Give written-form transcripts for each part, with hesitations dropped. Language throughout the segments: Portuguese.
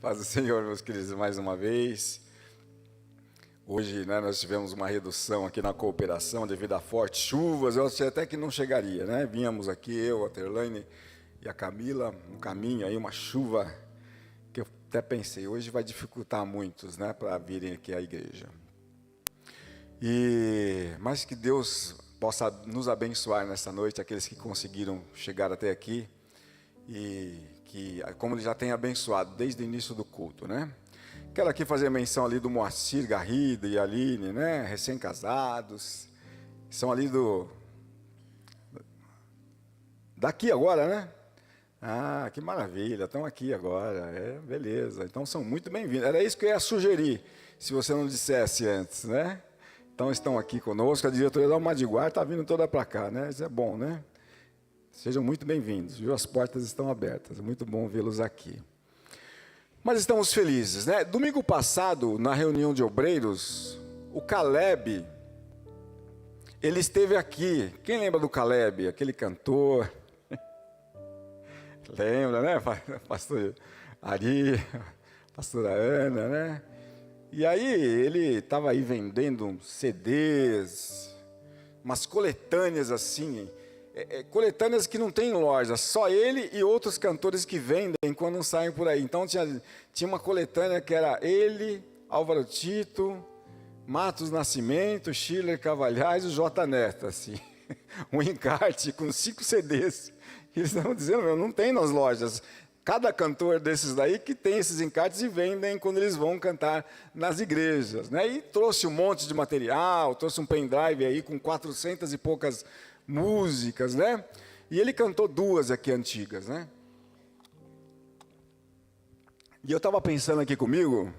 Paz do Senhor, meus queridos, mais uma vez. Hoje, nós tivemos uma redução aqui na cooperação devido a fortes chuvas. Eu achei até que não chegaria, né? Vínhamos aqui, eu, a Terlaine e a Camila, no caminho aí, uma chuva que eu até pensei, hoje vai dificultar muitos, né, para virem aqui à igreja. Mas que Deus possa nos abençoar nessa noite, aqueles que conseguiram chegar até aqui, e que, como Ele já tem abençoado desde o início do culto, né? Quero aqui fazer menção ali do Moacir Garrido e Aline, né? Recém-casados, são ali daqui agora, né? Ah, que maravilha, estão aqui agora, beleza, então são muito bem-vindos. Era isso que eu ia sugerir, se você não dissesse antes, né? Então estão aqui conosco, a diretoria da Almadiguar está vindo toda para cá, né? Isso é bom, né? Sejam muito bem-vindos, viu? As portas estão abertas, é muito bom vê-los aqui. Mas estamos felizes, né? Domingo passado, na reunião de obreiros, o Caleb, ele esteve aqui. Quem lembra do Caleb, aquele cantor? Lembra, né? Pastor Ari, pastora Ana, né? E aí, ele estava aí vendendo CDs, umas coletâneas assim, coletâneas que não tem em loja, só ele e outros cantores que vendem quando saem por aí. Então tinha uma coletânea que era ele, Álvaro Tito, Matos Nascimento, Schiller Cavalhais e o J Neto, assim. Um encarte com 5 CDs. Eles estavam dizendo, não tem nas lojas. Cada cantor desses daí que tem esses encartes e vendem quando eles vão cantar nas igrejas, né? E trouxe um monte de material, trouxe um pendrive aí com 400 e poucas músicas, né? E ele cantou 2 aqui antigas, né? E eu estava pensando aqui comigo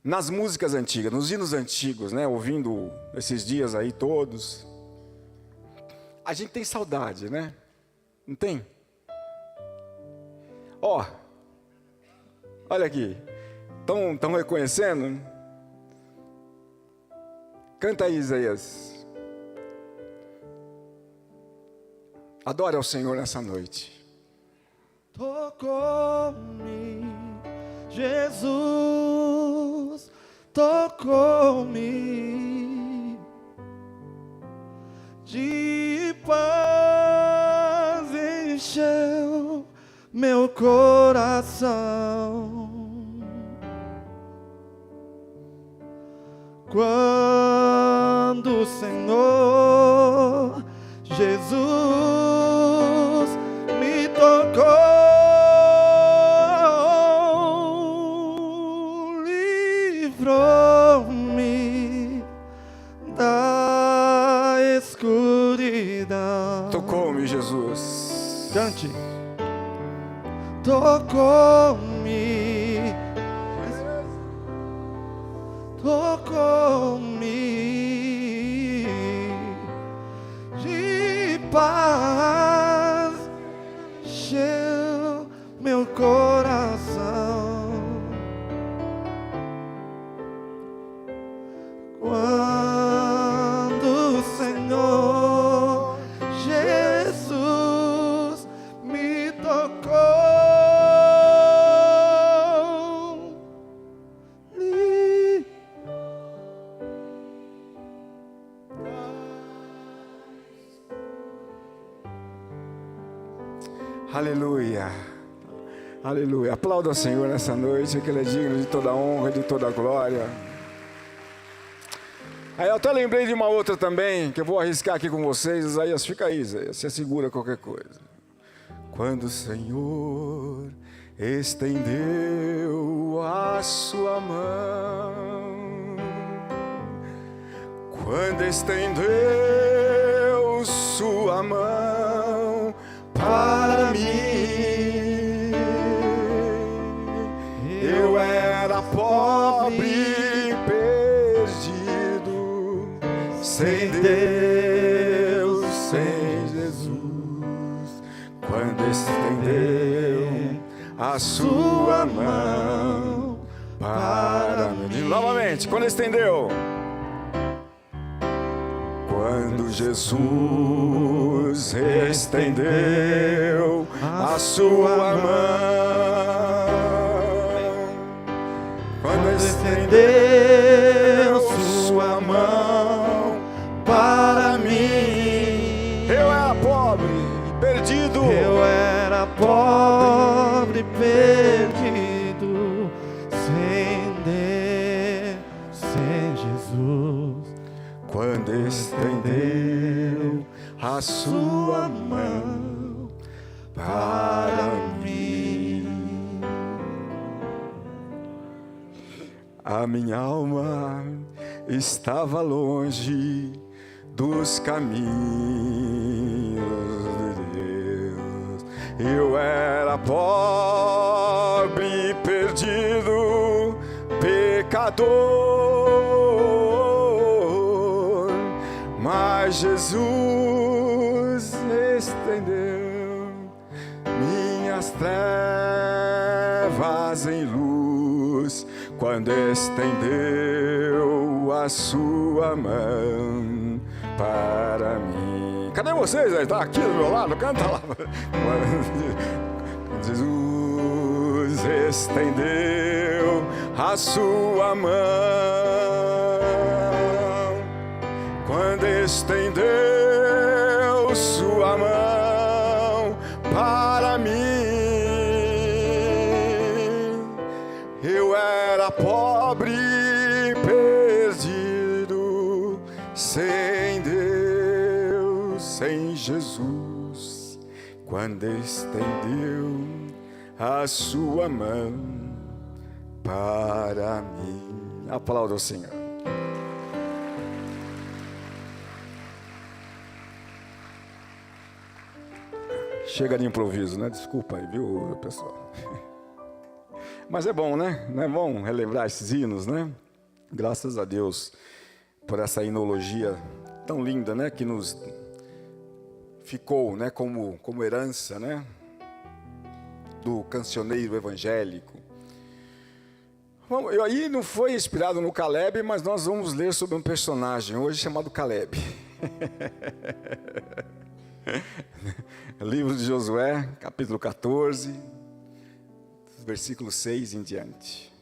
nas músicas antigas, nos hinos antigos, né? Ouvindo esses dias aí todos. A gente tem saudade, né? Não tem? Olha aqui. Estão reconhecendo? Canta aí, Isaías. Adore ao Senhor nessa noite. Tocou-me, Jesus, tocou-me, de paz encheu meu coração. Quando o Senhor Jesus me tocou, livrou-me da escuridão. Tocou-me, Jesus. Cante. Tocou-me, tocou-me, de paz encheu meu coração. Quando o Senhor Jesus me tocou, Aleluia, aleluia. Aplauda o Senhor nessa noite, que Ele é digno de toda honra e de toda glória. Aí eu até lembrei de uma outra também, que eu vou arriscar aqui com vocês. Isaías, fica aí, Isaías, você segura qualquer coisa. Quando o Senhor estendeu a sua mão, quando estendeu sua mão para mim, eu era pobre e perdido, sem Deus, sem Jesus. Quando estendeu a sua mão para mim. Novamente, quando estendeu. Quando Jesus estendeu a sua mão estendeu sua mão para mim. Eu era pobre e perdido. Eu era pobre e perdido, sem Deus, sem Jesus. Quando estendeu a sua mão para mim. A minha alma estava longe dos caminhos de Deus. Eu era pobre e perdido, pecador, mas Jesus estendeu minhas trevas em luz, quando estendeu a sua mão para mim. Cadê vocês? Está aqui do meu lado, canta lá. Jesus estendeu a sua mão, quando estendeu sua mão para mim. Eu era pobre, perdido, sem Deus, sem Jesus, quando estendeu a sua mão para mim. Aplauda o Senhor. Chega de improviso, né? Desculpa aí, viu, pessoal? Mas é bom, né? Não é bom relembrar esses hinos, né? Graças a Deus por essa hinologia tão linda, né? Que nos ficou, né? Como herança, né? Do cancioneiro evangélico. Bom, aí não foi inspirado no Caleb, mas nós vamos ler sobre um personagem hoje chamado Caleb. Livro de Josué, capítulo 14, versículo 6 em diante.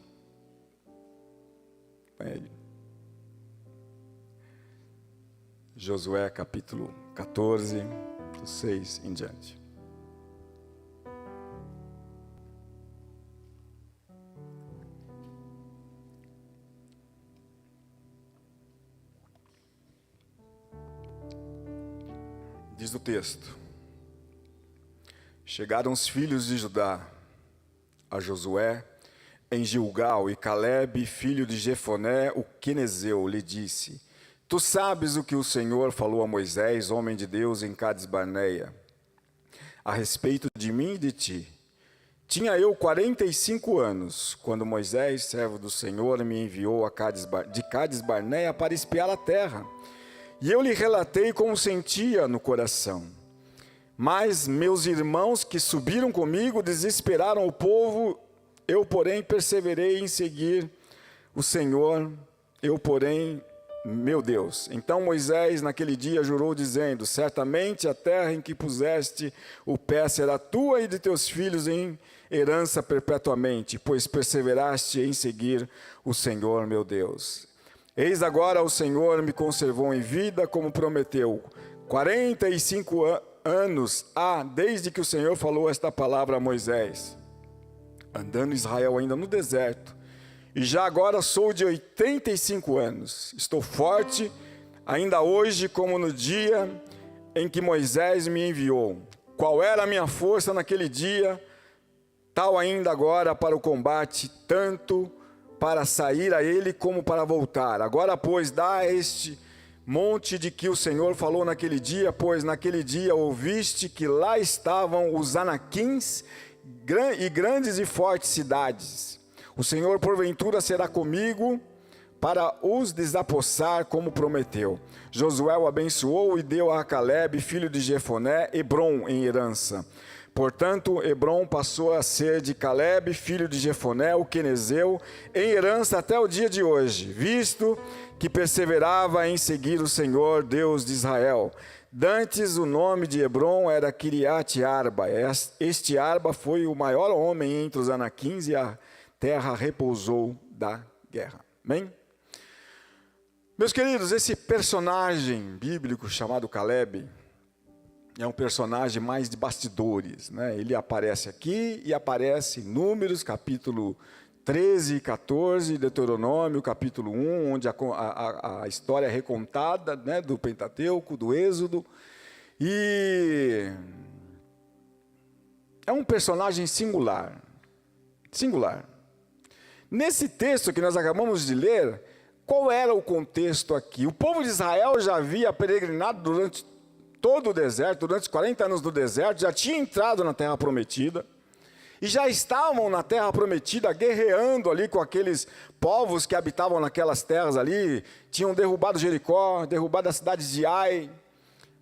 Josué, capítulo 14, 6 em diante. Diz o texto: chegaram os filhos de Judá a Josué em Gilgal, e Caleb, filho de Jefoné, o quenezeu, lhe disse: tu sabes o que o Senhor falou a Moisés, homem de Deus, em Cades-Barneia, a respeito de mim e de ti. Tinha eu 45 anos, quando Moisés, servo do Senhor, me enviou de Cades-Barneia para espiar a terra. E eu lhe relatei como sentia no coração. Mas meus irmãos que subiram comigo desesperaram o povo. Eu, porém, perseverei em seguir o Senhor. Eu, porém, meu Deus. Então Moisés, naquele dia, jurou, dizendo: certamente a terra em que puseste o pé será tua e de teus filhos em herança perpetuamente, pois perseveraste em seguir o Senhor, meu Deus. Eis agora o Senhor me conservou em vida, como prometeu. 45 anos há desde que o Senhor falou esta palavra a Moisés, andando Israel ainda no deserto. E já agora sou de 85 anos. Estou forte, ainda hoje, como no dia em que Moisés me enviou. Qual era a minha força naquele dia, tal ainda agora para o combate, tanto para sair a ele como para voltar. Agora, pois, dá este monte de que o Senhor falou naquele dia, pois naquele dia ouviste que lá estavam os anaquins e grandes e fortes cidades. O Senhor porventura será comigo para os desapossar, como prometeu. Josué o abençoou e deu a Caleb, filho de Jefoné, Hebrom em herança. Portanto, Hebrom passou a ser de Caleb, filho de Jefoné, o quenezeu, em herança até o dia de hoje, visto que perseverava em seguir o Senhor, Deus de Israel. Dantes o nome de Hebrom era Kiriat Arba. Este Arba foi o maior homem entre os anaquins, e a terra repousou da guerra. Amém? Meus queridos, esse personagem bíblico chamado Caleb é um personagem mais de bastidores, né? Ele aparece aqui e aparece em Números, capítulo 13 e 14, Deuteronômio, capítulo 1, onde a história é recontada, né, do Pentateuco, do Êxodo. E é um personagem singular. Singular. Nesse texto que nós acabamos de ler, qual era o contexto aqui? O povo de Israel já havia peregrinado durante todo o deserto, durante os 40 anos do deserto, já tinha entrado na Terra Prometida, e já estavam na Terra Prometida guerreando ali com aqueles povos que habitavam naquelas terras ali, tinham derrubado Jericó, derrubado a cidade de Ai,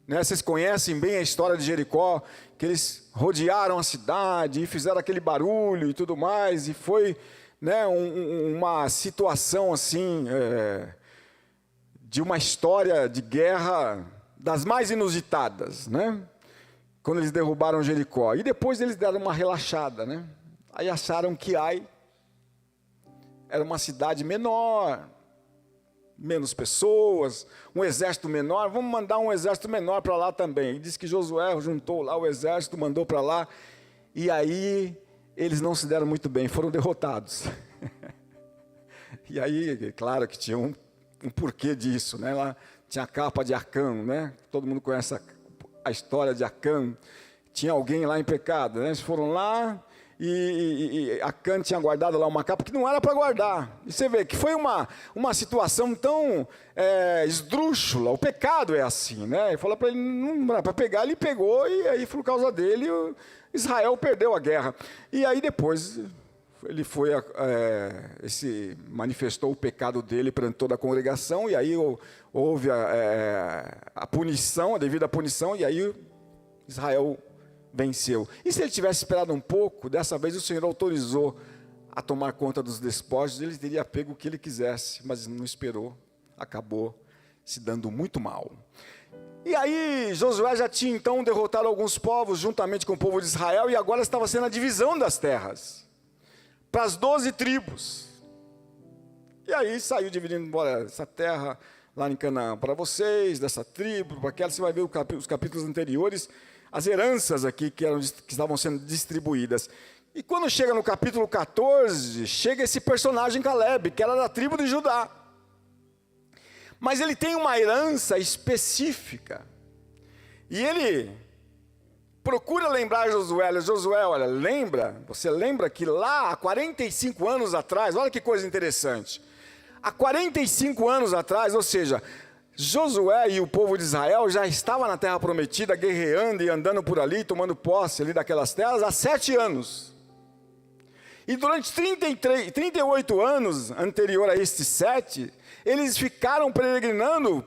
né? Vocês conhecem bem a história de Jericó, que eles rodearam a cidade e fizeram aquele barulho e tudo mais, e foi, né, uma situação assim, de uma história de guerra das mais inusitadas, né? Quando eles derrubaram Jericó. E depois eles deram uma relaxada, né? Aí acharam que Ai era uma cidade menor, menos pessoas, um exército menor, vamos mandar um exército menor para lá também. E diz que Josué juntou lá o exército, mandou para lá, e aí eles não se deram muito bem, foram derrotados. E aí, claro que tinha um porquê disso, né? Lá tinha a capa de Acã, né? Todo mundo conhece a história de Acã. Tinha alguém lá em pecado, né? Eles foram lá e Acã tinha guardado lá uma capa que não era para guardar. E você vê que foi uma situação tão esdrúxula. O pecado é assim, né? Ele falou para ele, não era para pegar, ele pegou, e aí por causa dele Israel perdeu a guerra. E aí depois ele foi, manifestou o pecado dele perante toda a congregação, e aí houve a punição, a devida punição, e aí Israel venceu. E se ele tivesse esperado um pouco, dessa vez o Senhor autorizou a tomar conta dos despojos, ele teria pego o que ele quisesse, mas não esperou, acabou se dando muito mal. E aí Josué já tinha então derrotado alguns povos juntamente com o povo de Israel, e agora estava sendo a divisão das terras para as 12 tribos. E aí saiu dividindo, embora essa terra lá em Canaã para vocês, dessa tribo, para aquela. Você vai ver os capítulos anteriores, as heranças aqui que estavam sendo distribuídas. E quando chega no capítulo 14, chega esse personagem Caleb, que era da tribo de Judá. Mas ele tem uma herança específica. E ele procura lembrar Josué, olha, você lembra que lá há 45 anos atrás, olha que coisa interessante. Há 45 anos atrás, ou seja, Josué e o povo de Israel já estavam na Terra Prometida, guerreando e andando por ali, tomando posse ali daquelas terras há 7 anos. E durante 38 anos anterior a estes 7, eles ficaram peregrinando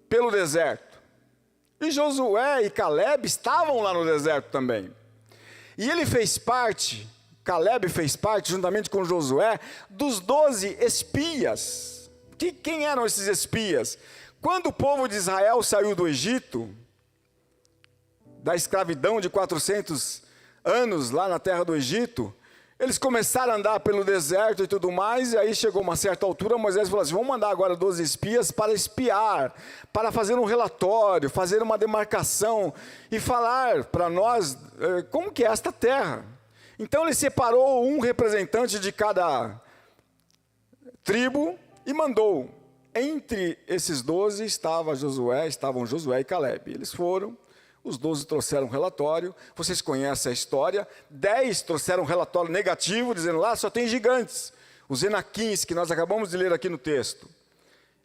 pelo deserto. E Josué e Caleb estavam lá no deserto também. E Caleb fez parte, juntamente com Josué, dos 12 espias. Quem eram esses espias? Quando o povo de Israel saiu do Egito, da escravidão de 400 anos lá na terra do Egito, eles começaram a andar pelo deserto e tudo mais, e aí chegou uma certa altura, Moisés falou assim, vamos mandar agora 12 espias para espiar, para fazer um relatório, fazer uma demarcação, e falar para nós como que é esta terra. Então ele separou um representante de cada tribo e mandou. Entre esses 12 estavam Josué e Caleb. Eles foram, os 12 trouxeram um relatório, vocês conhecem a história, 10 trouxeram um relatório negativo, dizendo lá só tem gigantes. Os Enaquins, que nós acabamos de ler aqui no texto,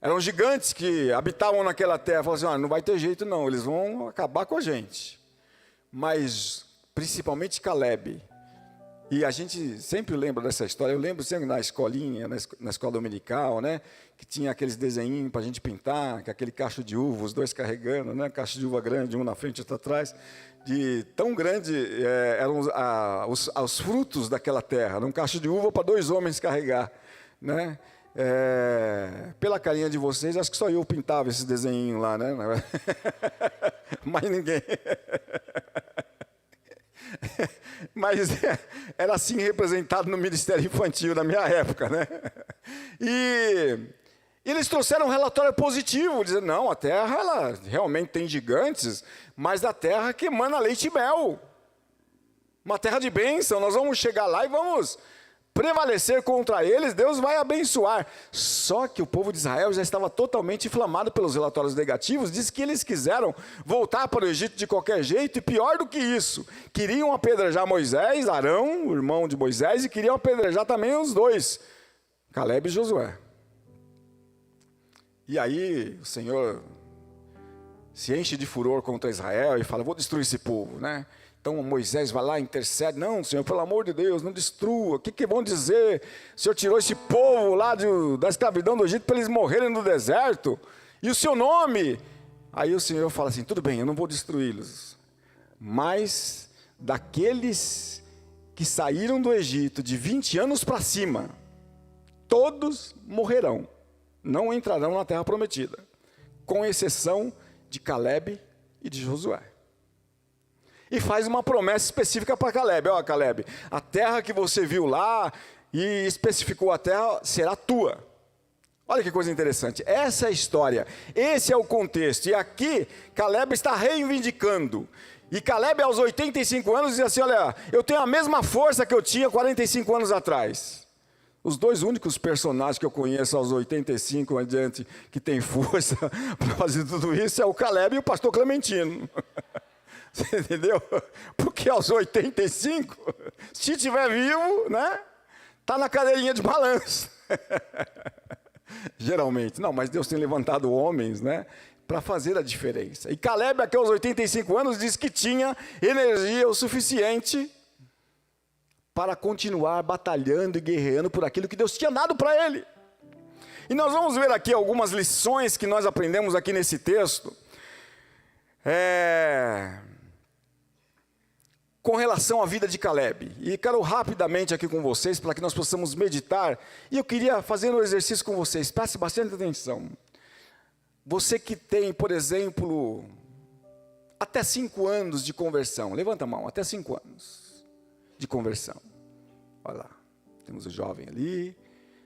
eram gigantes que habitavam naquela terra. Falaram assim, não vai ter jeito não, eles vão acabar com a gente. Mas, principalmente Caleb, e a gente sempre lembra dessa história, eu lembro sempre na escolinha, na escola dominical, né, que tinha aqueles desenhinhos para a gente pintar, que aquele cacho de uva, os dois carregando, né, cacho de uva grande, um na frente e outro atrás, de tão grande eram os frutos daquela terra, um cacho de uva para 2 homens carregar, né? Pela carinha de vocês, acho que só eu pintava esse desenhinho lá, né? Mas ninguém. Mas era assim representado no Ministério Infantil da minha época, né? E eles trouxeram um relatório positivo, dizendo, não, a terra ela realmente tem gigantes, mas a terra que emana leite e mel. Uma terra de bênção, nós vamos chegar lá e vamos prevalecer contra eles, Deus vai abençoar. Só que o povo de Israel já estava totalmente inflamado pelos relatórios negativos, diz que eles quiseram voltar para o Egito de qualquer jeito, e pior do que isso, queriam apedrejar Moisés, Arão, o irmão de Moisés, e queriam apedrejar também os dois, Calebe e Josué. E aí o Senhor se enche de furor contra Israel e fala, vou destruir esse povo, né? Então Moisés vai lá e intercede, não, Senhor, pelo amor de Deus, não destrua, o que vão dizer? O Senhor tirou esse povo lá da escravidão do Egito para eles morrerem no deserto, e o seu nome? Aí o Senhor fala assim, tudo bem, eu não vou destruí-los, mas daqueles que saíram do Egito de 20 anos para cima, todos morrerão, não entrarão na terra prometida, com exceção de Calebe e de Josué. E faz uma promessa específica para Calebe. Ó, Calebe, a terra que você viu lá e especificou a terra será tua. Olha que coisa interessante. Essa é a história, esse é o contexto. E aqui Calebe está reivindicando. E Calebe aos 85 anos diz assim, olha, eu tenho a mesma força que eu tinha 45 anos atrás. Os dois únicos personagens que eu conheço aos 85 adiante que tem força para fazer tudo isso é o Calebe e o pastor Clementino. Você entendeu? Porque aos 85, se estiver vivo, né? Está na cadeirinha de balanço. Geralmente. Não, mas Deus tem levantado homens, né? Para fazer a diferença. E Calebe, aqui aos 85 anos, disse que tinha energia o suficiente para continuar batalhando e guerreando por aquilo que Deus tinha dado para ele. E nós vamos ver aqui algumas lições que nós aprendemos aqui nesse texto. Com relação à vida de Calebe, e quero rapidamente aqui com vocês, para que nós possamos meditar, e eu queria fazer um exercício com vocês, preste bastante atenção. Você que tem, por exemplo, até 5 anos de conversão, levanta a mão, até 5 anos de conversão, olha lá, temos o jovem ali,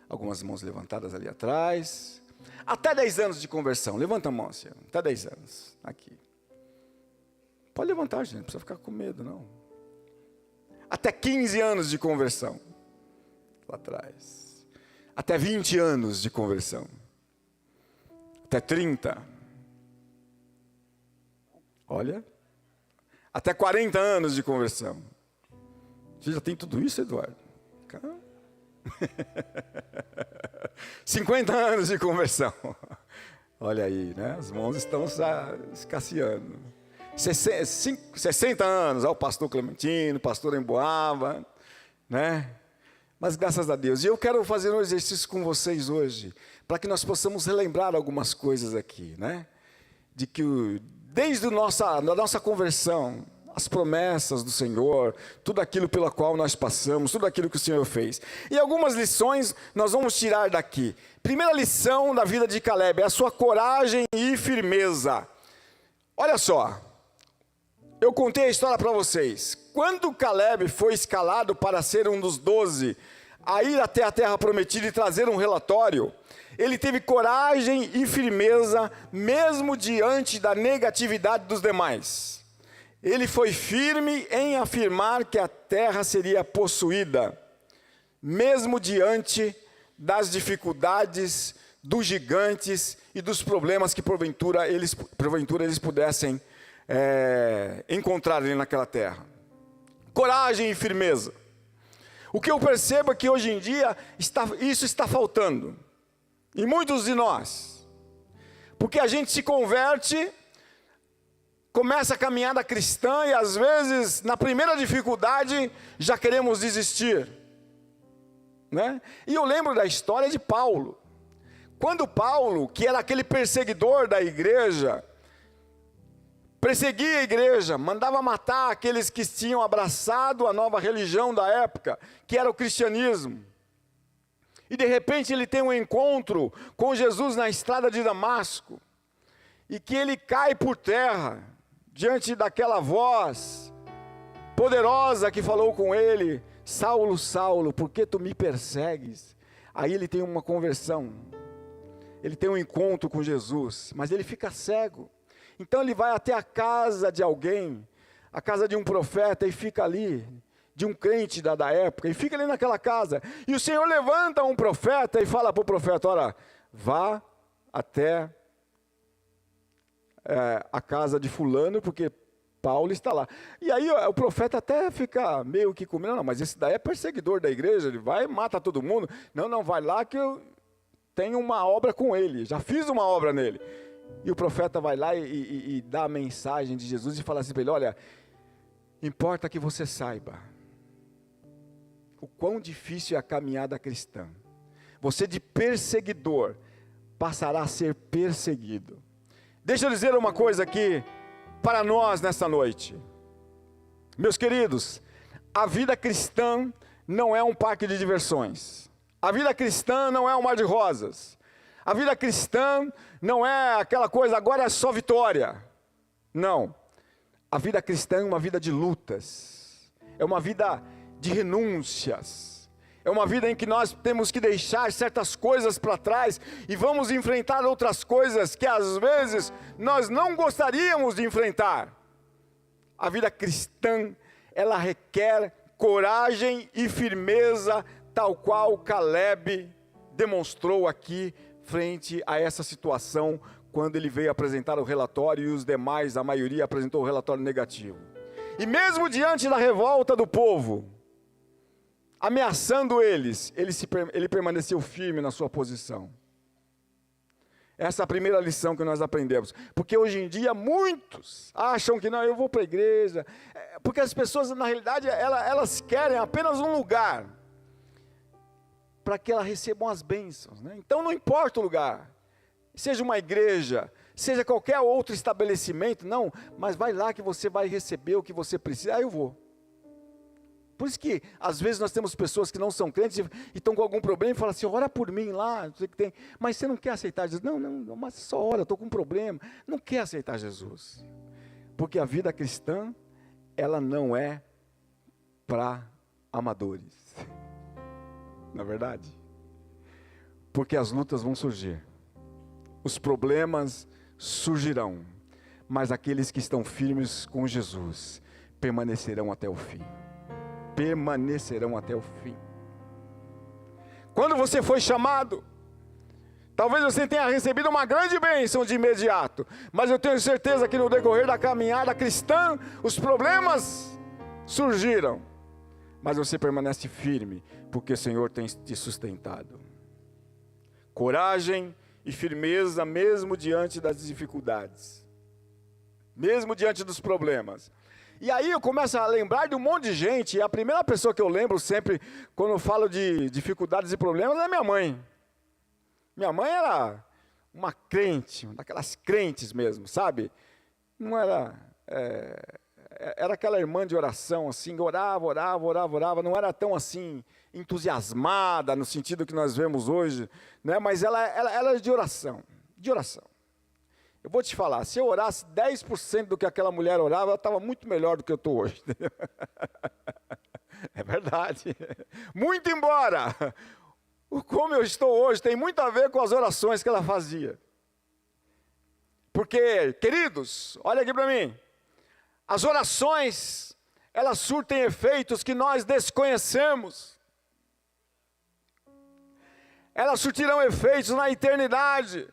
algumas mãos levantadas ali atrás, até 10 anos de conversão, levanta a mão, senhor, até 10 anos, aqui, pode levantar, gente, não precisa ficar com medo, não. Até 15 anos de conversão, lá atrás. Até 20 anos de conversão. Até 30. Olha. Até 40 anos de conversão. Você já tem tudo isso, Eduardo? Calma. 50 anos de conversão. Olha aí, né? As mãos estão escasseando. 60 anos, o pastor Clementino, pastor Emboava, né? Mas graças a Deus. E eu quero fazer um exercício com vocês hoje, para que nós possamos relembrar algumas coisas aqui, né? De que desde a nossa conversão, as promessas do Senhor, tudo aquilo pela qual nós passamos, tudo aquilo que o Senhor fez. E algumas lições nós vamos tirar daqui. Primeira lição da vida de Calebe é a sua coragem e firmeza. Olha só. Eu contei a história para vocês. Quando Calebe foi escalado para ser um dos 12, a ir até a terra prometida e trazer um relatório, ele teve coragem e firmeza, mesmo diante da negatividade dos demais. Ele foi firme em afirmar que a terra seria possuída, mesmo diante das dificuldades, dos gigantes e dos problemas que porventura eles pudessem encontrar ali naquela terra. Coragem e firmeza. O que eu percebo é que hoje em dia isso está faltando em muitos de nós, porque a gente se converte, começa a caminhada cristã e às vezes na primeira dificuldade já queremos desistir, né? E eu lembro da história de Paulo. Quando Paulo, que era aquele perseguidor da igreja, perseguia a igreja, mandava matar aqueles que tinham abraçado a nova religião da época, que era o cristianismo. E de repente ele tem um encontro com Jesus na estrada de Damasco, e que ele cai por terra, diante daquela voz poderosa que falou com ele: Saulo, Saulo, por que tu me persegues? Aí ele tem uma conversão, ele tem um encontro com Jesus, mas ele fica cego. Então ele vai até a casa de alguém, a casa de um profeta, e fica ali, de um crente da época, e fica ali naquela casa. E o Senhor levanta um profeta e fala para o profeta: olha, vá até a casa de fulano, porque Paulo está lá. E aí o profeta até fica meio que comendo: não, mas esse daí é perseguidor da igreja, ele vai e mata todo mundo. Não, vai lá que eu tenho uma obra com ele, já fiz uma obra nele. E o profeta vai lá e dá a mensagem de Jesus e fala assim para ele: olha, importa que você saiba o quão difícil é a caminhada cristã. Você de perseguidor passará a ser perseguido. Deixa eu dizer uma coisa aqui para nós nessa noite. Meus queridos, a vida cristã não é um parque de diversões. A vida cristã não é um mar de rosas. A vida cristã não é aquela coisa, agora é só vitória. Não. A vida cristã é uma vida de lutas. É uma vida de renúncias. É uma vida em que nós temos que deixar certas coisas para trás e vamos enfrentar outras coisas que às vezes nós não gostaríamos de enfrentar. A vida cristã, ela requer coragem e firmeza, tal qual Caleb demonstrou aqui frente a essa situação, quando ele veio apresentar o relatório e os demais, a maioria, apresentou o relatório negativo. E mesmo diante da revolta do povo, ameaçando eles, ele permaneceu firme na sua posição. Essa é a primeira lição que nós aprendemos. Porque hoje em dia muitos acham que não, eu vou para a igreja. Porque as pessoas, na realidade, elas querem apenas um lugar para que elas recebam as bênçãos, né? Então não importa o lugar, seja uma igreja, seja qualquer outro estabelecimento, não, mas vai lá que você vai receber o que você precisa. Eu vou. Por isso que, às vezes, nós temos pessoas que não são crentes e estão com algum problema e falam assim: ora por mim lá, não sei o que tem. Mas você não quer aceitar Jesus? Não, mas só ora, estou com um problema. Não quer aceitar Jesus. Porque a vida cristã, ela não é para amadores. Não é verdade? Porque as lutas vão surgir. Os problemas surgirão. Mas aqueles que estão firmes com Jesus permanecerão até o fim. Permanecerão até o fim. Quando você foi chamado, talvez você tenha recebido uma grande bênção de imediato, mas eu tenho certeza que no decorrer da caminhada cristã, os problemas surgiram, mas você permanece firme, porque o Senhor tem te sustentado. Coragem e firmeza mesmo diante das dificuldades, mesmo diante dos problemas. E aí eu começo a lembrar de um monte de gente, e a primeira pessoa que eu lembro sempre, quando eu falo de dificuldades e problemas, é minha mãe. Minha mãe era uma crente, daquelas crentes mesmo, sabe? Não era... era aquela irmã de oração, assim, orava, não era tão assim, entusiasmada, no sentido que nós vemos hoje, né? Mas ela era de oração. Eu vou te falar, se eu orasse 10% do que aquela mulher orava, ela estava muito melhor do que eu estou hoje. É verdade. Muito embora, como eu estou hoje, tem muito a ver com as orações que ela fazia. Porque, queridos, olha aqui para mim, as orações, elas surtem efeitos que nós desconhecemos. Elas surtirão efeitos na eternidade.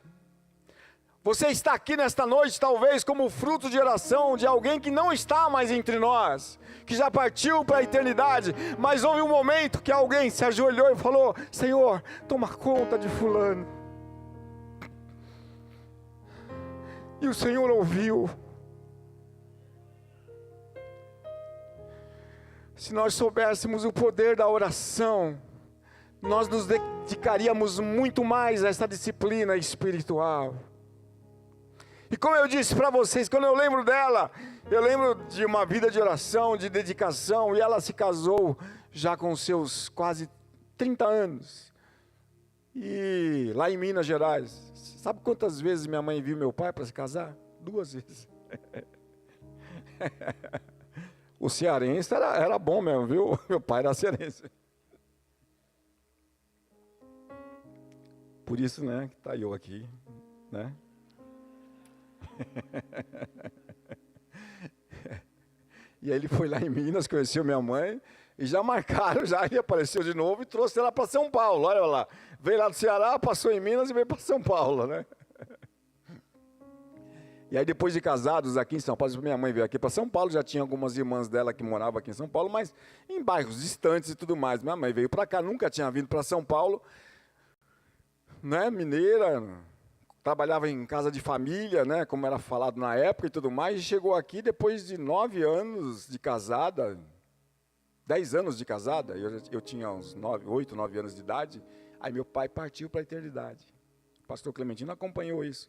Você está aqui nesta noite, talvez, como fruto de oração de alguém que não está mais entre nós, que já partiu para a eternidade, mas houve um momento que alguém se ajoelhou e falou: Senhor, toma conta de fulano. E o Senhor ouviu. Se nós soubéssemos o poder da oração, nós nos dedicaríamos muito mais a essa disciplina espiritual. E como eu disse para vocês, quando eu lembro dela, eu lembro de uma vida de oração, de dedicação, e ela se casou já com seus quase 30 anos. E lá em Minas Gerais, sabe quantas vezes minha mãe viu meu pai para se casar? 2 vezes. O cearense era bom mesmo, viu? Meu pai era cearense. Por isso, né, que está eu aqui, né? E aí ele foi lá em Minas, conheceu minha mãe, e já marcaram, já ele apareceu de novo e trouxe ela para São Paulo, olha lá. Veio lá do Ceará, passou em Minas e veio para São Paulo, né? E aí depois de casados aqui em São Paulo, minha mãe veio aqui para São Paulo, já tinha algumas irmãs dela que moravam aqui em São Paulo, mas em bairros distantes e tudo mais. Minha mãe veio para cá, nunca tinha vindo para São Paulo, né, mineira, trabalhava em casa de família, né, como era falado na época e tudo mais, e chegou aqui depois de 9 anos de casada, 10 anos de casada, eu tinha uns 8, 9 anos de idade, aí meu pai partiu para a eternidade. O pastor Clementino acompanhou isso.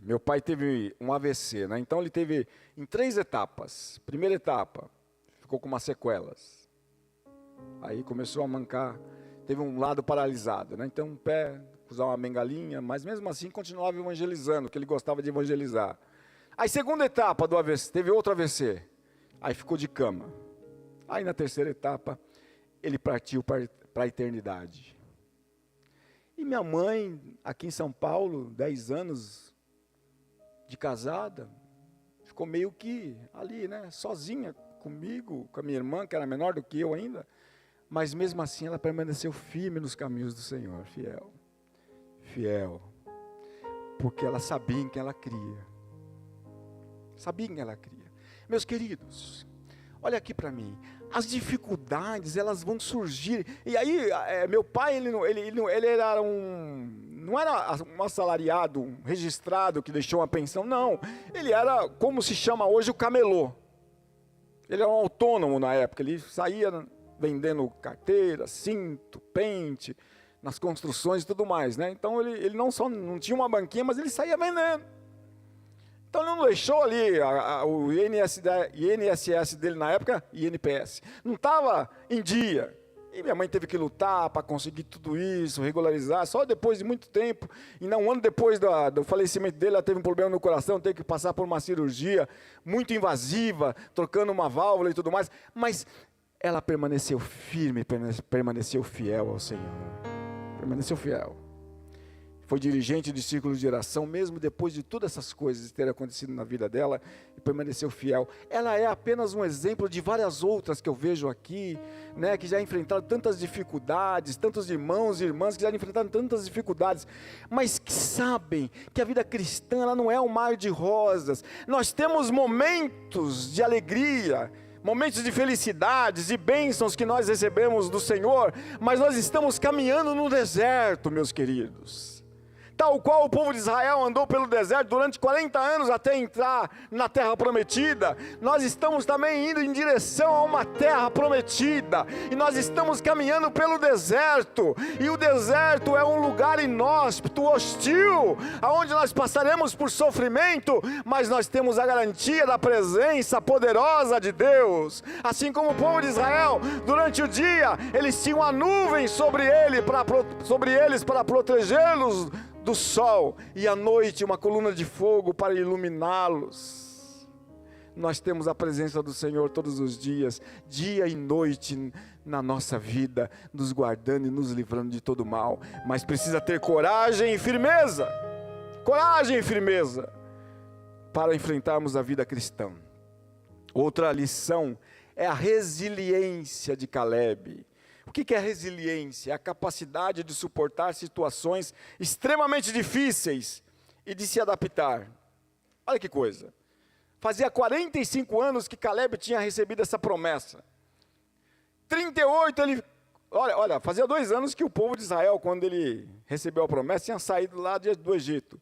Meu pai teve um AVC, né? Então ele teve em 3 etapas. Primeira etapa, ficou com umas sequelas. Aí começou a mancar, teve um lado paralisado, né? Então um pé, usar uma bengalinha, mas mesmo assim continuava evangelizando, que ele gostava de evangelizar. Aí segunda etapa do AVC, teve outro AVC, aí ficou de cama. Aí na terceira etapa, ele partiu para a eternidade. E minha mãe, aqui em São Paulo, 10 anos de casada, ficou meio que ali, né, sozinha comigo, com a minha irmã, que era menor do que eu ainda, mas mesmo assim ela permaneceu firme nos caminhos do Senhor, fiel, fiel, porque ela sabia em quem ela cria, sabia em quem ela cria. Meus queridos, olha aqui para mim, as dificuldades, elas vão surgir, e aí meu pai, ele era não era um assalariado, um registrado que deixou uma pensão, não, ele era, como se chama hoje, o camelô, ele era um autônomo na época, ele saía vendendo carteira, cinto, pente, nas construções e tudo mais, né? Então ele não tinha uma banquinha, mas ele saía vendendo. Então ele não deixou ali o INSS dele na época, INPS, não estava em dia. E minha mãe teve que lutar para conseguir tudo isso, regularizar, só depois de muito tempo. E um ano depois do falecimento dele, ela teve um problema no coração, teve que passar por uma cirurgia muito invasiva, trocando uma válvula e tudo mais. Mas ela permaneceu firme, permaneceu fiel ao Senhor. Permaneceu fiel. Foi dirigente de círculos de oração, mesmo depois de todas essas coisas terem acontecido na vida dela, e permaneceu fiel. Ela é apenas um exemplo de várias outras que eu vejo aqui, né, que já enfrentaram tantas dificuldades, tantos irmãos e irmãs que já enfrentaram tantas dificuldades, mas que sabem que a vida cristã ela não é um mar de rosas. Nós temos momentos de alegria, momentos de felicidades e bênçãos que nós recebemos do Senhor, mas nós estamos caminhando no deserto, meus queridos. Tal qual o povo de Israel andou pelo deserto durante 40 anos até entrar na terra prometida, nós estamos também indo em direção a uma terra prometida, e nós estamos caminhando pelo deserto, e o deserto é um lugar inóspito, hostil, aonde nós passaremos por sofrimento, mas nós temos a garantia da presença poderosa de Deus. Assim como o povo de Israel, durante o dia, eles tinham a nuvem sobre eles para protegê-los do sol, e à noite uma coluna de fogo para iluminá-los. Nós temos a presença do Senhor todos os dias, dia e noite na nossa vida, nos guardando e nos livrando de todo mal, mas precisa ter coragem e firmeza, para enfrentarmos a vida cristã. Outra lição é a resiliência de Caleb. O que é a resiliência? É a capacidade de suportar situações extremamente difíceis e de se adaptar. Olha que coisa. Fazia 45 anos que Caleb tinha recebido essa promessa. 38 ele... Olha, fazia 2 anos que o povo de Israel, quando ele recebeu a promessa, tinha saído lá do Egito.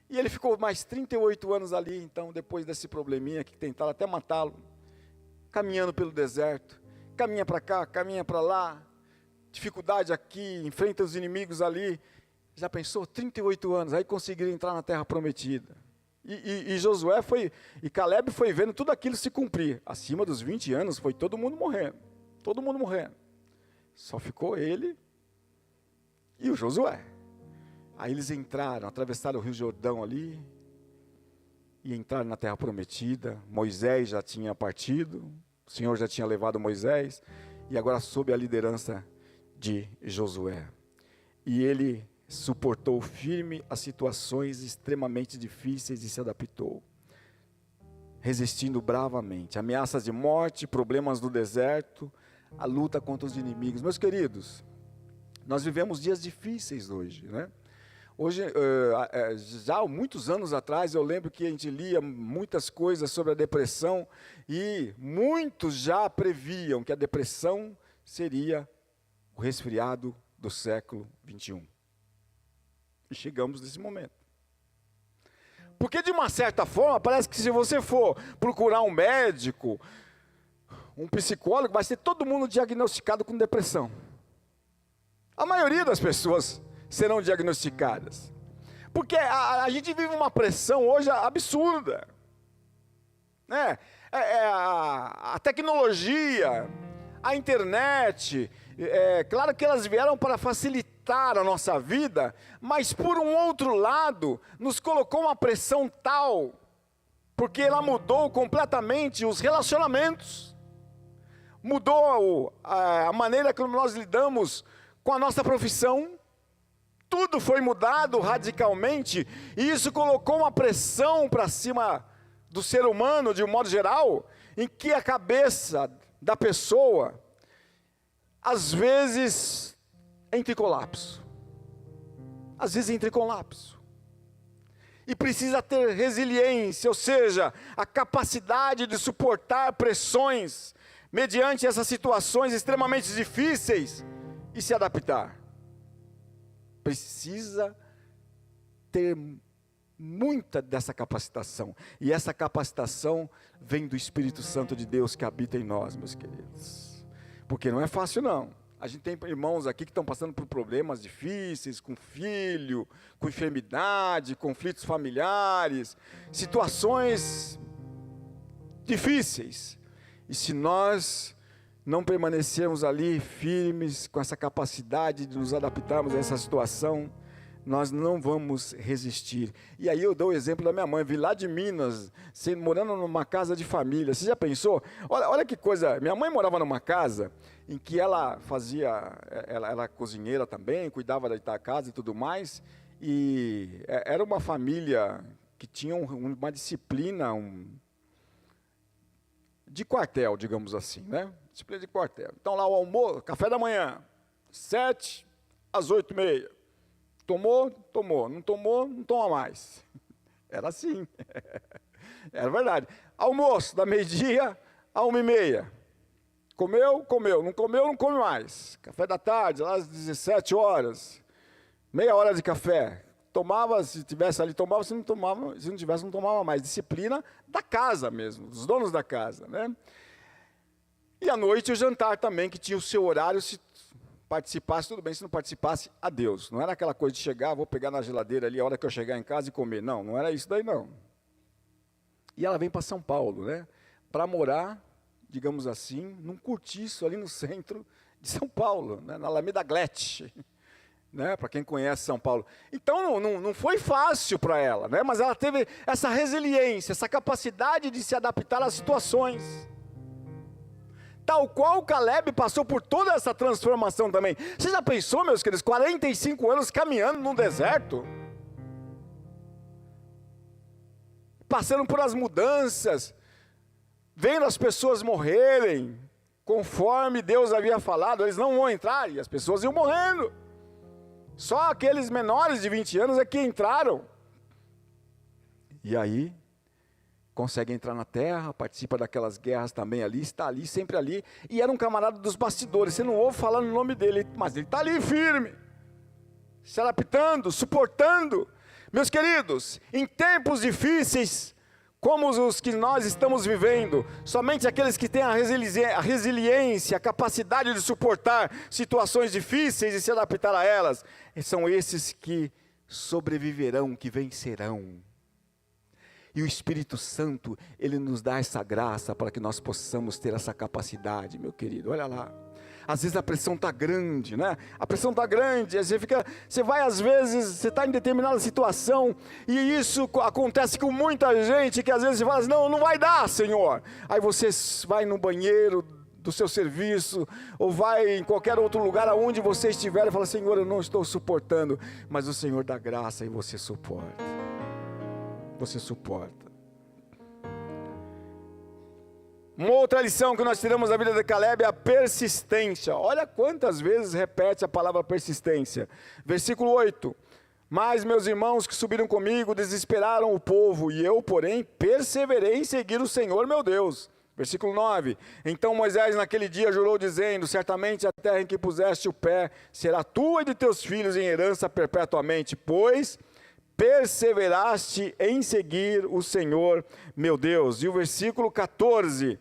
E ele ficou mais 38 anos ali, então, depois desse probleminha que tentaram até matá-lo, caminhando pelo deserto, caminha para cá, caminha para lá, dificuldade aqui, enfrenta os inimigos ali. Já pensou? 38 anos, aí conseguiram entrar na terra prometida. E Josué e Caleb foi vendo tudo aquilo se cumprir. Acima dos 20 anos foi todo mundo morrendo. Só ficou ele e o Josué. Aí eles entraram, atravessaram o Rio Jordão ali, e entraram na terra prometida. Moisés já tinha partido, o Senhor já tinha levado Moisés, e agora sob a liderança de Josué. E ele suportou firme as situações extremamente difíceis e se adaptou, resistindo bravamente. Ameaças de morte, problemas no deserto, a luta contra os inimigos. Meus queridos, nós vivemos dias difíceis hoje, né? Hoje, já há muitos anos atrás, eu lembro que a gente lia muitas coisas sobre a depressão e muitos já previam que a depressão seria o resfriado do século 21. E chegamos nesse momento. Porque de uma certa forma, parece que se você for procurar um médico, um psicólogo, vai ser todo mundo diagnosticado com depressão. A maioria das pessoas serão diagnosticadas. Porque a gente vive uma pressão hoje absurda. Né? A tecnologia, a internet, claro que elas vieram para facilitar a nossa vida, mas por um outro lado, nos colocou uma pressão tal, porque ela mudou completamente os relacionamentos, mudou a maneira como nós lidamos com a nossa profissão. Tudo foi mudado radicalmente, e isso colocou uma pressão para cima do ser humano, de um modo geral, em que a cabeça da pessoa, às vezes, entra em colapso. Às vezes entra em colapso. E precisa ter resiliência, ou seja, a capacidade de suportar pressões, mediante essas situações extremamente difíceis, e se adaptar. Precisa ter muita dessa capacitação. E essa capacitação vem do Espírito Santo de Deus que habita em nós, meus queridos. Porque não é fácil, não. A gente tem irmãos aqui que estão passando por problemas difíceis, com filho, com enfermidade, conflitos familiares, situações difíceis. E se nós não permanecermos ali firmes, com essa capacidade de nos adaptarmos a essa situação, nós não vamos resistir. E aí eu dou o exemplo da minha mãe, vim lá de Minas, morando numa casa de família. Você já pensou? Olha que coisa, minha mãe morava numa casa em que ela ela era cozinheira também, cuidava da casa e tudo mais, e era uma família que tinha uma disciplina, de quartel, digamos assim, né? Disciplina de quartel. Então lá o almoço, café da manhã, 7 às 8h30. Tomou, tomou. Não tomou, não toma mais. Era assim. Era verdade. Almoço, da meio-dia a 1h30. Comeu, comeu. Não comeu, não come mais. Café da tarde, lá às 17 horas. Meia hora de café. Tomava, se tivesse ali, tomava, se não tomava, se não tivesse, não tomava mais. Disciplina da casa mesmo, dos donos da casa, né? E à noite o jantar também, que tinha o seu horário, se participasse, tudo bem, se não participasse, adeus. Não era aquela coisa de chegar, vou pegar na geladeira ali a hora que eu chegar em casa e comer. Não, não era isso daí não. E ela vem para São Paulo, né? Para morar, digamos assim, num cortiço ali no centro de São Paulo, né? Na Alameda Glete. Né, para quem conhece São Paulo. Então não foi fácil para ela, né, mas ela teve essa resiliência, essa capacidade de se adaptar às situações. Tal qual o Caleb passou por toda essa transformação também. Você já pensou, meus queridos, 45 anos caminhando no deserto? Passando por as mudanças, vendo as pessoas morrerem, conforme Deus havia falado, eles não vão entrar, e as pessoas iam morrendo. Só aqueles menores de 20 anos é que entraram. E aí, consegue entrar na terra, participa daquelas guerras também ali, está ali, sempre ali. E era um camarada dos bastidores, você não ouve falar no nome dele, mas ele está ali firme, se adaptando, suportando. Meus queridos, em tempos difíceis, como os que nós estamos vivendo, somente aqueles que têm a resiliência, a capacidade de suportar situações difíceis e se adaptar a elas, são esses que sobreviverão, que vencerão. E o Espírito Santo, ele nos dá essa graça para que nós possamos ter essa capacidade, meu querido, olha lá. Às vezes a pressão está grande, né? A pressão está grande, você vai às vezes, você está em determinada situação, e isso acontece com muita gente, que às vezes você fala assim, não vai dar, Senhor. Aí você vai no banheiro do seu serviço, ou vai em qualquer outro lugar aonde você estiver e fala: Senhor, eu não estou suportando, mas o Senhor dá graça e você suporta. Você suporta. Uma outra lição que nós tiramos da vida de Caleb é a persistência. Olha quantas vezes repete a palavra persistência. Versículo 8. Mas meus irmãos que subiram comigo desesperaram o povo, e eu, porém, perseverei em seguir o Senhor meu Deus. Versículo 9. Então Moisés naquele dia jurou dizendo: certamente a terra em que puseste o pé será tua e de teus filhos em herança perpetuamente, pois perseveraste em seguir o Senhor meu Deus. E o versículo 14.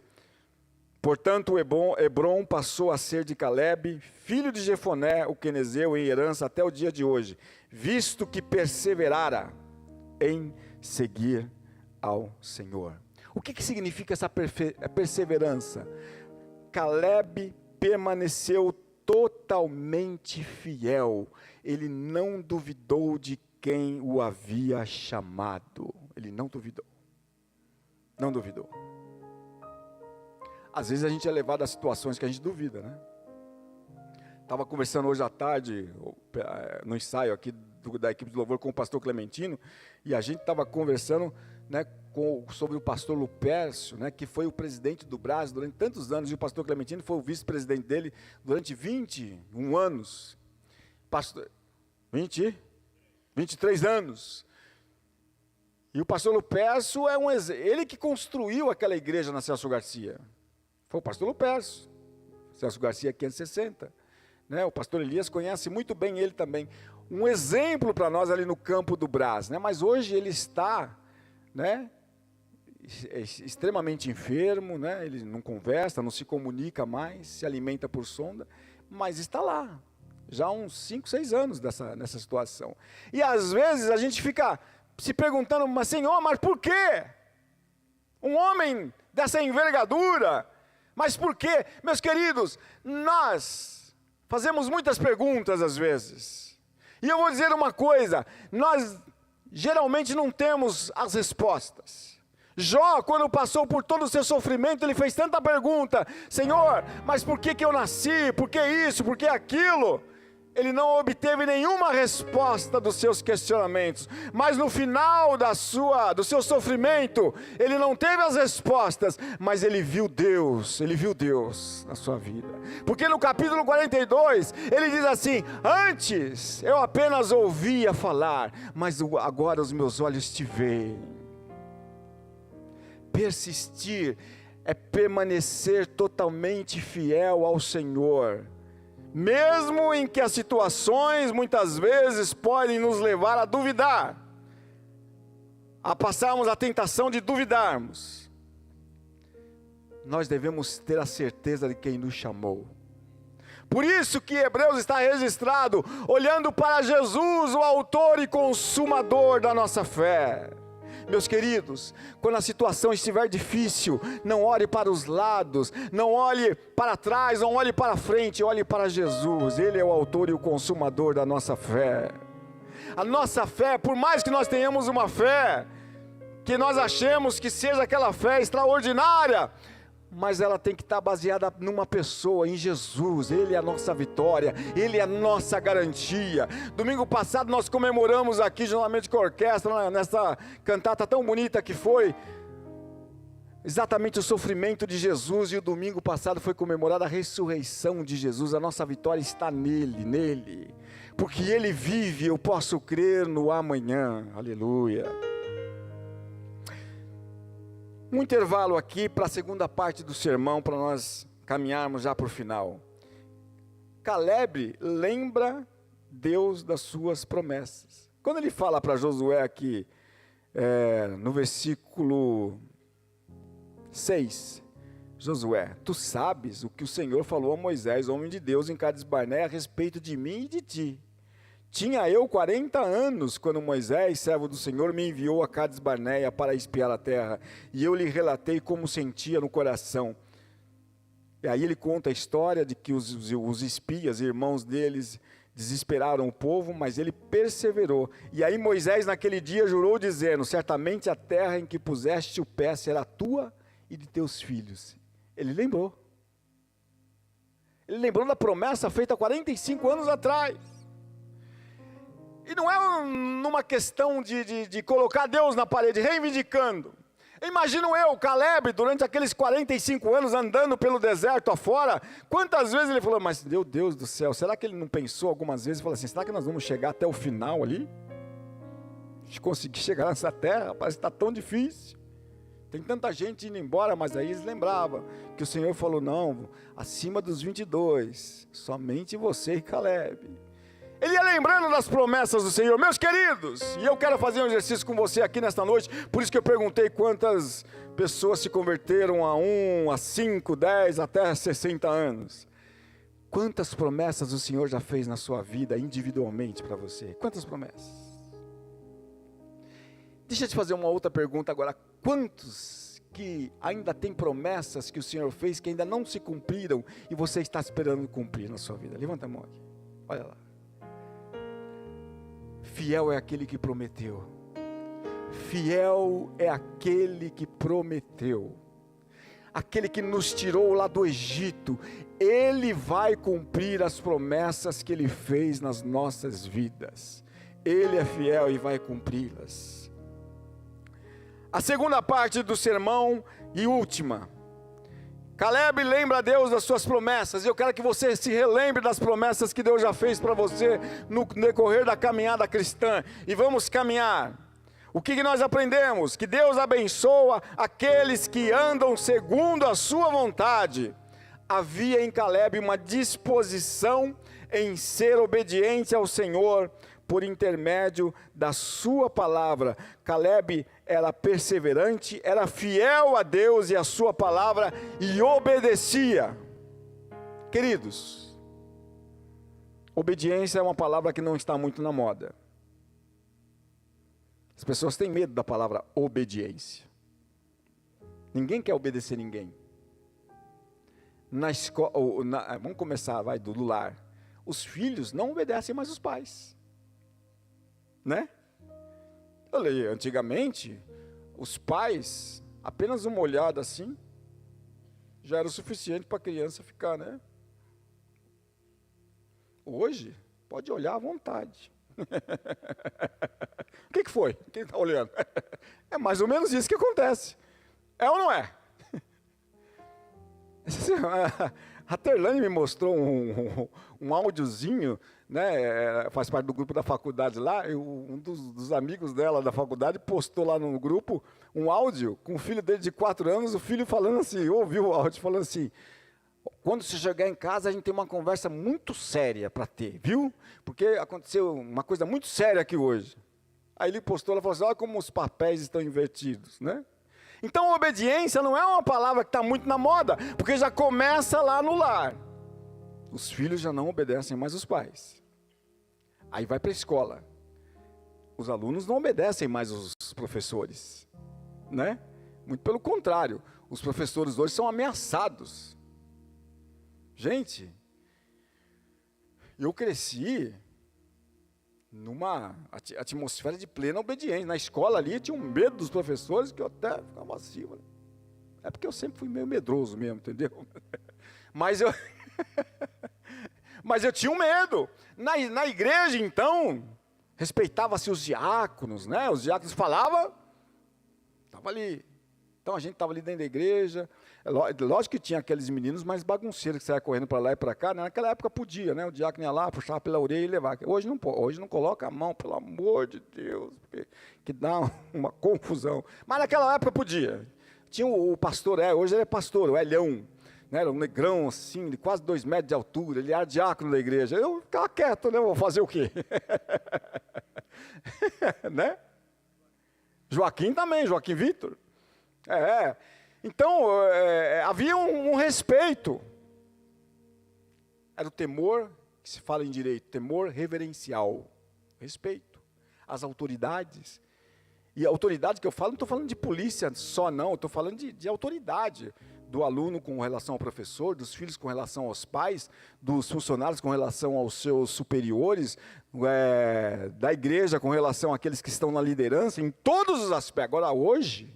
Portanto, Hebrom passou a ser de Caleb, filho de Jefoné, o quenezeu, em herança até o dia de hoje, visto que perseverara em seguir ao Senhor. O que significa essa perseverança? Caleb permaneceu totalmente fiel. Ele não duvidou de quem o havia chamado. Ele não duvidou. Não duvidou. Às vezes a gente é levado a situações que a gente duvida, né? Estava conversando hoje à tarde, no ensaio aqui da equipe de louvor com o pastor Clementino, e a gente estava conversando, né, sobre o pastor Lupércio, né, que foi o presidente do Brás durante tantos anos, e o pastor Clementino foi o vice-presidente dele durante 21 anos. 23 anos. E o pastor Lupércio é ele que construiu aquela igreja na Celso Garcia. Foi o pastor Lupércio. Celso Garcia 560. Né? O pastor Elias conhece muito bem ele também. Um exemplo para nós ali no campo do Brás. Né? Mas hoje ele está, né, extremamente enfermo, né? Ele não conversa, não se comunica mais, se alimenta por sonda, mas está lá. Já há uns 5, 6 anos nessa situação. E às vezes a gente fica se perguntando: mas Senhor, mas por quê? Um homem dessa envergadura, mas por quê? Meus queridos, nós fazemos muitas perguntas às vezes. E eu vou dizer uma coisa: nós geralmente não temos as respostas. Jó, quando passou por todo o seu sofrimento, ele fez tanta pergunta: Senhor, mas por que eu nasci? Por que isso? Por que aquilo? Ele não obteve nenhuma resposta dos seus questionamentos, mas no final do seu sofrimento, ele não teve as respostas, mas ele viu Deus na sua vida. Porque no capítulo 42, ele diz assim: antes eu apenas ouvia falar, mas agora os meus olhos te veem. Persistir é permanecer totalmente fiel ao Senhor, mesmo em que as situações muitas vezes podem nos levar a duvidar, a passarmos a tentação de duvidarmos. Nós devemos ter a certeza de quem nos chamou. Por isso que Hebreus está registrado, olhando para Jesus, o autor e consumador da nossa fé. Meus queridos, quando a situação estiver difícil, não olhe para os lados, não olhe para trás, não olhe para frente, olhe para Jesus. Ele é o autor e o consumador da nossa fé. A nossa fé, por mais que nós tenhamos uma fé, que nós achemos que seja aquela fé extraordinária, mas ela tem que estar baseada numa pessoa, em Jesus. Ele é a nossa vitória, Ele é a nossa garantia. Domingo passado nós comemoramos aqui, juntamente com a orquestra, nessa cantata tão bonita que foi, exatamente o sofrimento de Jesus. E o domingo passado foi comemorada a ressurreição de Jesus. A nossa vitória está nele, porque Ele vive. Eu posso crer no amanhã, aleluia. Um intervalo aqui para a segunda parte do sermão, para nós caminharmos já para o final. Caleb lembra Deus das suas promessas. Quando ele fala para Josué aqui, no versículo 6, Josué, tu sabes o que o Senhor falou a Moisés, homem de Deus, em Cades Barnea, a respeito de mim e de ti. Tinha eu 40 anos, quando Moisés, servo do Senhor, me enviou a Cades Barnea para espiar a terra, e eu lhe relatei como sentia no coração. E aí ele conta a história de que os espias, irmãos deles, desesperaram o povo, mas ele perseverou. E aí Moisés naquele dia jurou dizendo: certamente a terra em que puseste o pé será tua e de teus filhos. Ele lembrou. Ele lembrou da promessa feita 45 anos atrás. E não é numa questão de colocar Deus na parede, reivindicando. Imagino eu, Caleb, durante aqueles 45 anos andando pelo deserto afora, quantas vezes ele falou, mas meu Deus do céu, será que ele não pensou algumas vezes, falou assim, será que nós vamos chegar até o final ali? De conseguir chegar nessa terra, parece que está tão difícil. Tem tanta gente indo embora, mas aí eles lembravam que o Senhor falou, não, acima dos 22, somente você e Caleb. Ele ia lembrando das promessas do Senhor, meus queridos, e eu quero fazer um exercício com você aqui nesta noite, por isso que eu perguntei quantas pessoas se converteram a 1, a 5, 10, até 60 anos. Quantas promessas o Senhor já fez na sua vida, individualmente para você? Quantas promessas? Deixa eu te fazer uma outra pergunta agora, quantos que ainda tem promessas que o Senhor fez, que ainda não se cumpriram, e você está esperando cumprir na sua vida? Levanta a mão aqui, olha lá. Fiel é aquele que prometeu. Fiel é aquele que prometeu. Aquele que nos tirou lá do Egito. Ele vai cumprir as promessas que Ele fez nas nossas vidas. Ele é fiel e vai cumpri-las. A segunda parte do sermão e última. Caleb lembra a Deus das suas promessas, e eu quero que você se relembre das promessas que Deus já fez para você no decorrer da caminhada cristã, e vamos caminhar. O que nós aprendemos? Que Deus abençoa aqueles que andam segundo a sua vontade. Havia em Caleb uma disposição em ser obediente ao Senhor, por intermédio da sua palavra. Caleb era perseverante, era fiel a Deus e a sua palavra e obedecia. Queridos, obediência é uma palavra que não está muito na moda. As pessoas têm medo da palavra obediência. Ninguém quer obedecer ninguém. Na escola, vamos começar, do lar. Os filhos não obedecem mais os pais. Né? Eu leio, antigamente, os pais, apenas uma olhada assim, já era o suficiente para a criança ficar, né? Hoje, pode olhar à vontade. O que foi? Quem está olhando? É mais ou menos isso que acontece. É ou não é? A Terlane me mostrou um áudiozinho, né, faz parte do grupo da faculdade lá, e um dos amigos dela da faculdade postou lá no grupo um áudio com o filho dele de 4 anos, o filho falando assim, ouviu o áudio falando assim, quando você chegar em casa a gente tem uma conversa muito séria para ter, viu? Porque aconteceu uma coisa muito séria aqui hoje. Aí ele postou, ela falou assim, olha como os papéis estão invertidos, né? Então, obediência não é uma palavra que está muito na moda, porque já começa lá no lar. Os filhos já não obedecem mais os pais. Aí vai para a escola. Os alunos não obedecem mais os professores, né? Muito pelo contrário, os professores hoje são ameaçados. Gente, eu cresci numa atmosfera de plena obediência. Na escola ali, eu tinha um medo dos professores, que eu até ficava assim. É porque eu sempre fui meio medroso mesmo, entendeu? Mas eu tinha um medo. Na igreja, então, respeitava-se os diáconos, né? Os diáconos falavam, estava ali. Então, a gente estava ali dentro da igreja. Lógico que tinha aqueles meninos mais bagunceiros que saiam correndo para lá e para cá, né? Naquela época podia, né? O diácono ia lá, puxava pela orelha e levava. Hoje não pode, hoje não coloca a mão, pelo amor de Deus, que dá uma confusão. Mas naquela época podia. Tinha o pastor, hoje ele é pastor, o Elhão, né? Era um negrão assim, de quase 2 metros de altura, ele era diácono da igreja. Eu ficava quieto, né? Vou fazer o quê? Né? Joaquim também, Joaquim Vitor. Então, havia um respeito. Era o temor, que se fala em direito, temor reverencial. Respeito às autoridades. E a autoridade que eu falo, não estou falando de polícia só não, estou falando de autoridade. Do aluno com relação ao professor, dos filhos com relação aos pais, dos funcionários com relação aos seus superiores, da igreja com relação àqueles que estão na liderança, em todos os aspectos. Agora, hoje,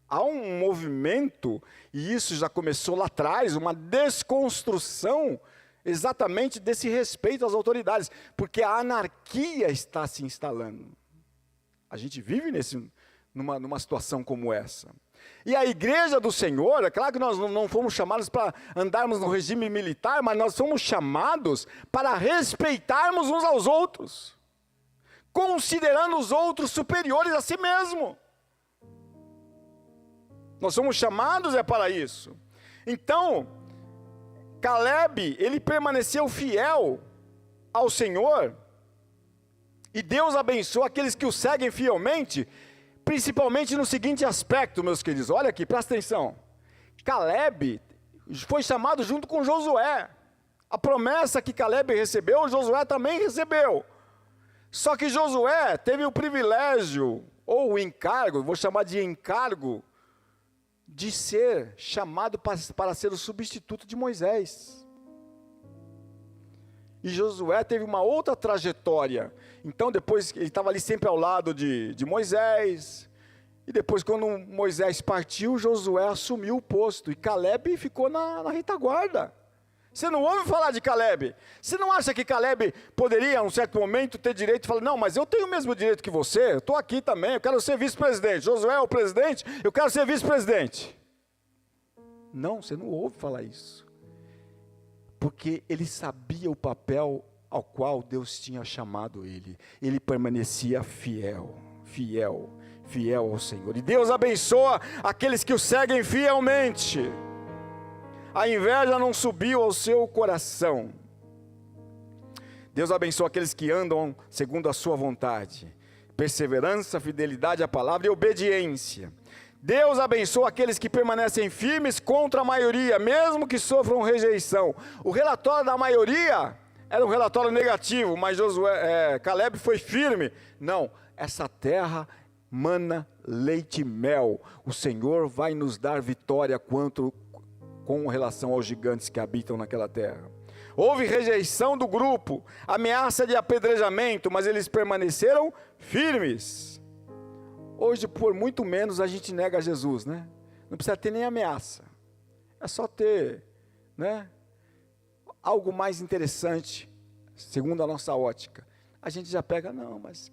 Há um movimento, e isso já começou lá atrás, uma desconstrução exatamente desse respeito às autoridades, porque a anarquia está se instalando. A gente vive numa situação como essa. E a igreja do Senhor, é claro que nós não fomos chamados para andarmos no regime militar, mas nós fomos chamados para respeitarmos uns aos outros, considerando os outros superiores a si mesmo. Nós somos chamados para isso. Então, Caleb, ele permaneceu fiel ao Senhor, e Deus abençoa aqueles que o seguem fielmente, principalmente no seguinte aspecto, meus queridos, olha aqui, presta atenção. Caleb foi chamado junto com Josué. A promessa que Caleb recebeu, Josué também recebeu. Só que Josué teve o privilégio, ou o encargo, vou chamar de encargo, de ser chamado para ser o substituto de Moisés. E Josué teve uma outra trajetória. Então depois ele estava ali sempre ao lado de Moisés. E depois quando Moisés partiu, Josué assumiu o posto. E Caleb ficou na retaguarda. Você não ouve falar de Caleb? Você não acha que Caleb poderia, em um certo momento, ter direito de falar, não, mas eu tenho o mesmo direito que você, eu estou aqui também, eu quero ser vice-presidente. Josué é o presidente, eu quero ser vice-presidente. Não, você não ouve falar isso. Porque ele sabia o papel ao qual Deus tinha chamado ele. Ele permanecia fiel ao Senhor. E Deus abençoa aqueles que o seguem fielmente. A inveja não subiu ao seu coração. Deus abençoa aqueles que andam segundo a sua vontade. Perseverança, fidelidade à palavra e obediência. Deus abençoa aqueles que permanecem firmes contra a maioria, mesmo que sofram rejeição. O relatório da maioria era um relatório negativo, mas Caleb foi firme. Não, essa terra mana leite e mel. O Senhor vai nos dar vitória com relação aos gigantes que habitam naquela terra. Houve rejeição do grupo, ameaça de apedrejamento, mas eles permaneceram firmes. Hoje, por muito menos, a gente nega Jesus, né? Não precisa ter nem ameaça. É só ter, né, algo mais interessante, segundo a nossa ótica. A gente já pega, não, mas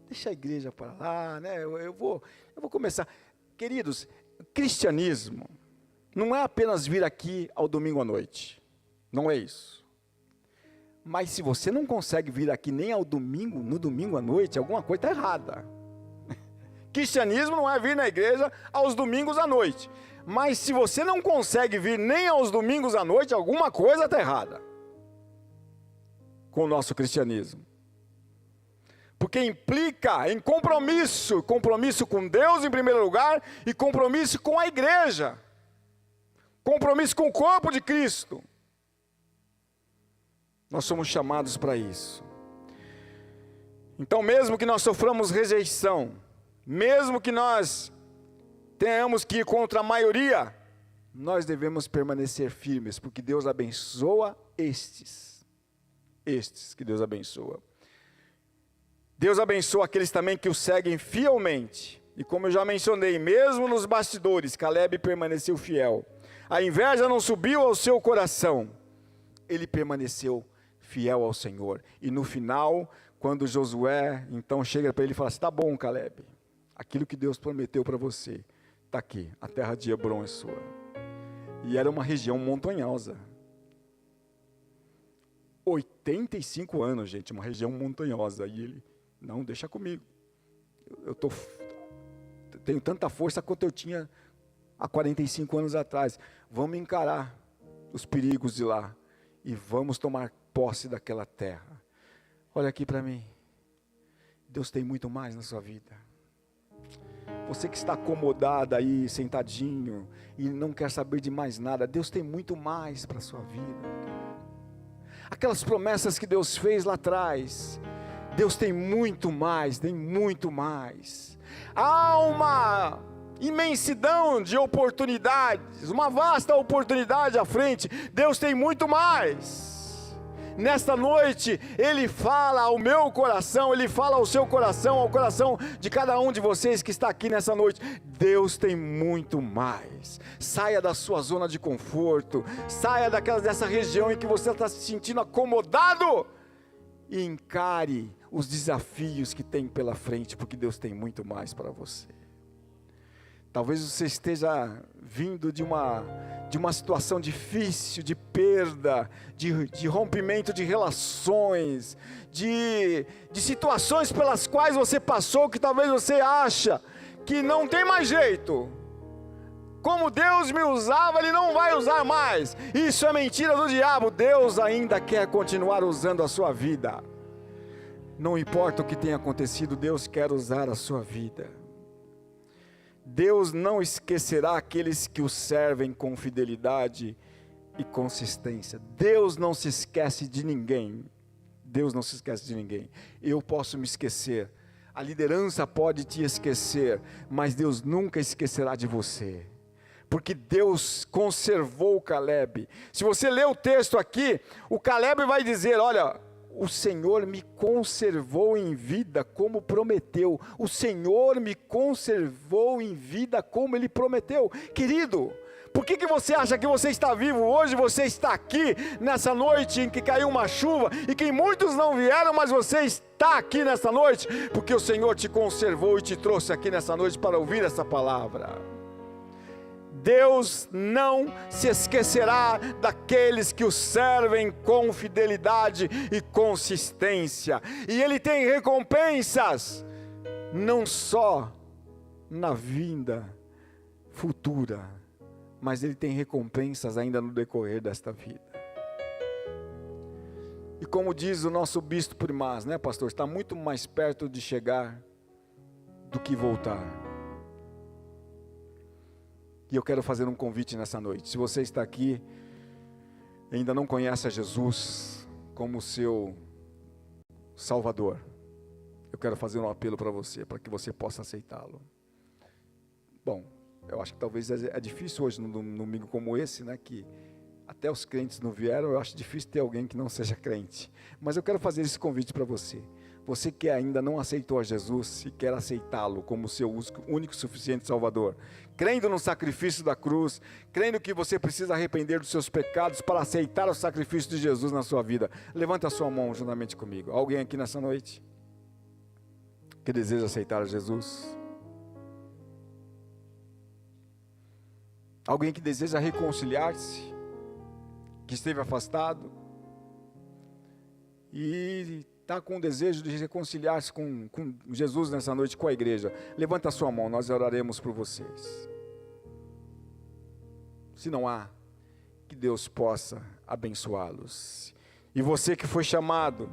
deixa a igreja para lá, né? Eu vou começar. Queridos, cristianismo não é apenas vir aqui ao domingo à noite. Não é isso. Mas se você não consegue vir aqui nem no domingo à noite, alguma coisa está errada. Cristianismo não é vir na igreja aos domingos à noite. Mas se você não consegue vir nem aos domingos à noite, alguma coisa está errada com o nosso cristianismo. Porque implica em compromisso com Deus em primeiro lugar e compromisso com a igreja. Compromisso com o corpo de Cristo. Nós somos chamados para isso. Então, mesmo que nós soframos rejeição, mesmo que nós tenhamos que ir contra a maioria, nós devemos permanecer firmes, porque Deus abençoa estes que Deus abençoa. Deus abençoa aqueles também que o seguem fielmente. E como eu já mencionei, mesmo nos bastidores, Caleb permaneceu fiel. A inveja não subiu ao seu coração. Ele permaneceu fiel ao Senhor. E no final, quando Josué então chega para ele e fala assim, tá bom, Caleb, aquilo que Deus prometeu para você, está aqui, a terra de Hebrom é sua. E era uma região montanhosa. 85 anos, gente, uma região montanhosa. E ele, não, deixa comigo. Tenho tanta força quanto eu tinha há 45 anos atrás. Vamos encarar os perigos de lá. E vamos tomar posse daquela terra. Olha aqui para mim. Deus tem muito mais na sua vida. Você que está acomodado aí, sentadinho, e não quer saber de mais nada, Deus tem muito mais para a sua vida. Aquelas promessas que Deus fez lá atrás, Deus tem muito mais, tem muito mais. Há uma imensidão de oportunidades, uma vasta oportunidade à frente. Deus tem muito mais. nesta noite, Ele fala ao meu coração, Ele fala ao seu coração, ao coração de cada um de vocês que está aqui nessa noite. Deus tem muito mais. Saia da sua zona de conforto, saia dessa região em que você está se sentindo acomodado e encare os desafios que tem pela frente, porque Deus tem muito mais para você. Talvez você esteja vindo de uma situação difícil, de perda, de rompimento de relações, de situações pelas quais você passou, que talvez você acha que não tem mais jeito. Como Deus me usava, Ele não vai usar mais. Isso é mentira do diabo. Deus ainda quer continuar usando a sua vida. Não importa o que tenha acontecido, Deus quer usar a sua vida. Deus não esquecerá aqueles que o servem com fidelidade e consistência. Deus não se esquece de ninguém. Deus não se esquece de ninguém. Eu posso me esquecer, a liderança pode te esquecer, mas Deus nunca esquecerá de você. Porque Deus conservou o Caleb. Se você ler o texto aqui, o Caleb vai dizer, olha, o Senhor me conservou em vida como prometeu. O Senhor me conservou em vida como Ele prometeu. Querido, por que você acha que você está vivo hoje? Você está aqui nessa noite em que caiu uma chuva e que muitos não vieram, mas você está aqui nessa noite porque o Senhor te conservou e te trouxe aqui nessa noite para ouvir essa palavra. Deus não se esquecerá daqueles que o servem com fidelidade e consistência. E Ele tem recompensas, não só na vinda futura, mas Ele tem recompensas ainda no decorrer desta vida. E como diz o nosso bispo primaz, né, pastor? Está muito mais perto de chegar do que voltar. E eu quero fazer um convite nessa noite. Se você está aqui e ainda não conhece a Jesus como seu Salvador, eu quero fazer um apelo para você, para que você possa aceitá-lo. Bom, eu acho que talvez é difícil hoje, num domingo como esse, né, que até os crentes não vieram, eu acho difícil ter alguém que não seja crente. Mas eu quero fazer esse convite para você. Você que ainda não aceitou a Jesus e quer aceitá-lo como seu único e suficiente Salvador, crendo no sacrifício da cruz, crendo que você precisa arrepender dos seus pecados para aceitar o sacrifício de Jesus na sua vida, levanta a sua mão juntamente comigo. Alguém aqui nessa noite que deseja aceitar a Jesus? Alguém que deseja reconciliar-se, que esteve afastado e está com o desejo de reconciliar-se com Jesus nessa noite, com a igreja? Levanta a sua mão, nós oraremos por vocês. Se não há, que Deus possa abençoá-los. E você que foi chamado,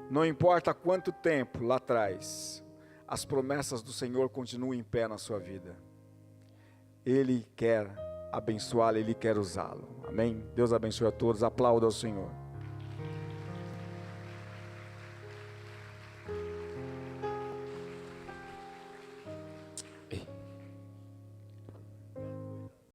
não importa quanto tempo lá atrás, as promessas do Senhor continuam em pé na sua vida. Ele quer abençoá-lo, Ele quer usá-lo. Amém? Deus abençoe a todos, aplauda ao Senhor.